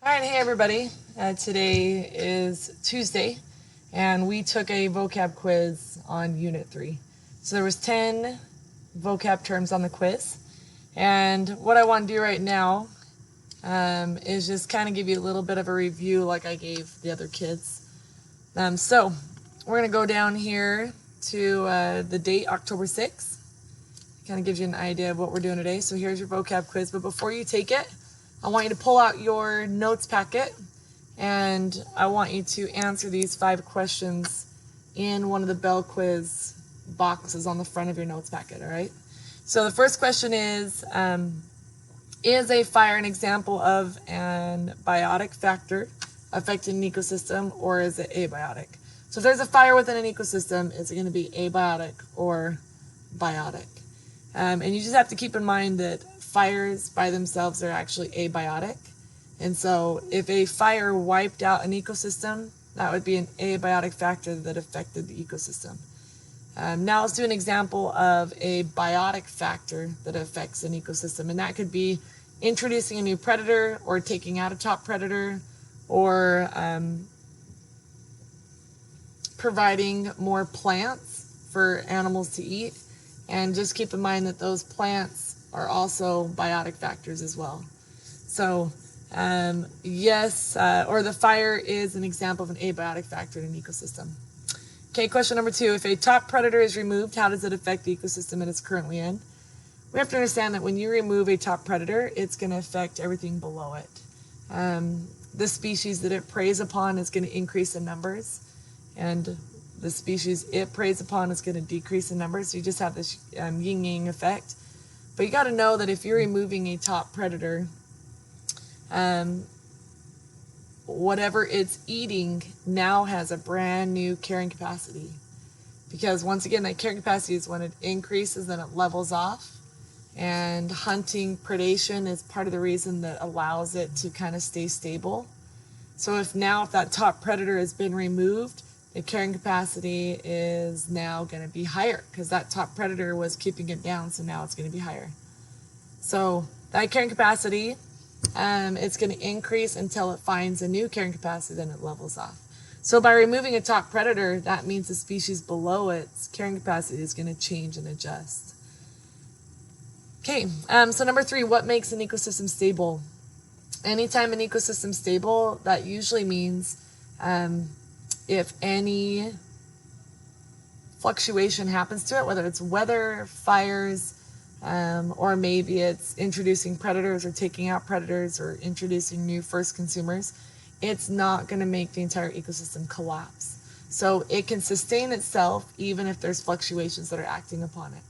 All right, hey everybody. Today is Tuesday, and we took a vocab quiz on Unit 3. So there was 10 vocab terms on the quiz, and what I want to do right now is just kind of give you a little bit of a review like I gave the other kids. So we're going to go down here to the date, October 6th. Kind of gives you an idea of what we're doing today. So here's your vocab quiz, but before you take it, I want you to pull out your notes packet, and I want you to answer these 5 questions in one of the Bell quiz boxes on the front of your notes packet, all right? So the first question is a fire an example of an biotic factor affecting an ecosystem, or is it abiotic? So if there's a fire within an ecosystem, is it going to be abiotic or biotic? And you just have to keep in mind that fires by themselves are actually abiotic. And so if a fire wiped out an ecosystem, that would be an abiotic factor that affected the ecosystem. Now let's do an example of a biotic factor that affects an ecosystem. And that could be introducing a new predator, or taking out a top predator, or providing more plants for animals to eat. And just keep in mind that those plants are also biotic factors as well. So yes, or the fire is an example of an abiotic factor in an ecosystem. Okay, question number 2. If a top predator is removed, how does it affect the ecosystem it is currently in? We have to understand that when you remove a top predator, it's going to affect everything below it. The species that it preys upon is going to increase in numbers, and the species it preys upon is going to decrease in numbers. So you just have this yin-yang effect. But you got to know that if you're removing a top predator, whatever it's eating now has a brand new carrying capacity. Because once again, that carrying capacity is when it increases, then it levels off. And hunting predation is part of the reason that allows it to kind of stay stable. So if that top predator has been removed, the carrying capacity is now going to be higher because that top predator was keeping it down, so now it's going to be higher. So that carrying capacity, it's going to increase until it finds a new carrying capacity, then it levels off. So by removing a top predator, that means the species below its carrying capacity is going to change and adjust. Okay, so number 3, what makes an ecosystem stable? Anytime an ecosystem is stable, that usually means if any fluctuation happens to it, whether it's weather, fires, or maybe it's introducing predators or taking out predators or introducing new first consumers, it's not going to make the entire ecosystem collapse. So it can sustain itself even if there's fluctuations that are acting upon it.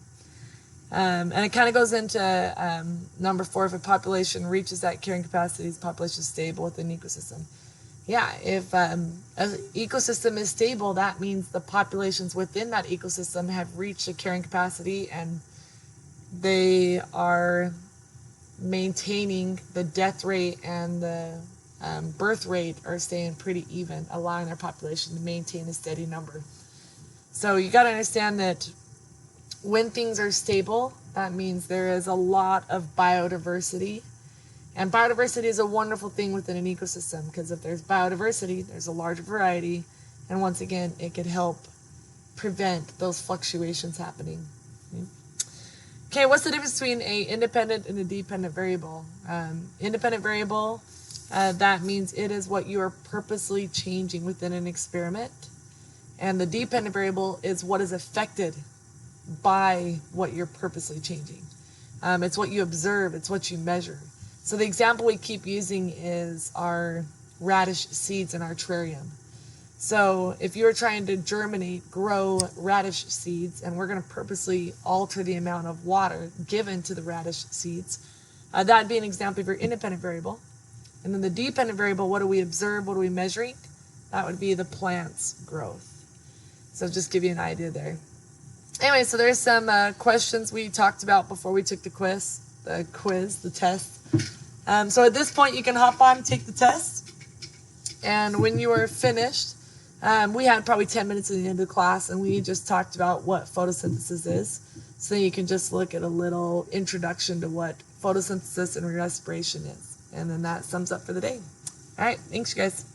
And it kind of goes into number 4, if a population reaches that carrying capacity, the population is stable within the ecosystem. Yeah, if an ecosystem is stable, that means the populations within that ecosystem have reached a carrying capacity and they are maintaining the death rate and the birth rate are staying pretty even, allowing their population to maintain a steady number. So you got to understand that when things are stable, that means there is a lot of biodiversity. And biodiversity is a wonderful thing within an ecosystem because if there's biodiversity, there's a larger variety. And once again, it could help prevent those fluctuations happening. Okay, what's the difference between an independent and a dependent variable? Independent variable, that means it is what you are purposely changing within an experiment. And the dependent variable is what is affected by what you're purposely changing. It's what you observe, it's what you measure. So the example we keep using is our radish seeds in our terrarium. So if you're trying to grow radish seeds, and we're going to purposely alter the amount of water given to the radish seeds, that'd be an example of your independent variable. And then the dependent variable, what do we observe, what are we measuring? That would be the plant's growth. So just give you an idea there. Anyway, so there's some questions we talked about before we took the test. So at this point, you can hop on and take the test. And when you are finished, we had probably 10 minutes at the end of the class, and we just talked about what photosynthesis is. So you can just look at a little introduction to what photosynthesis and respiration is. And then that sums up for the day. All right, thanks, you guys.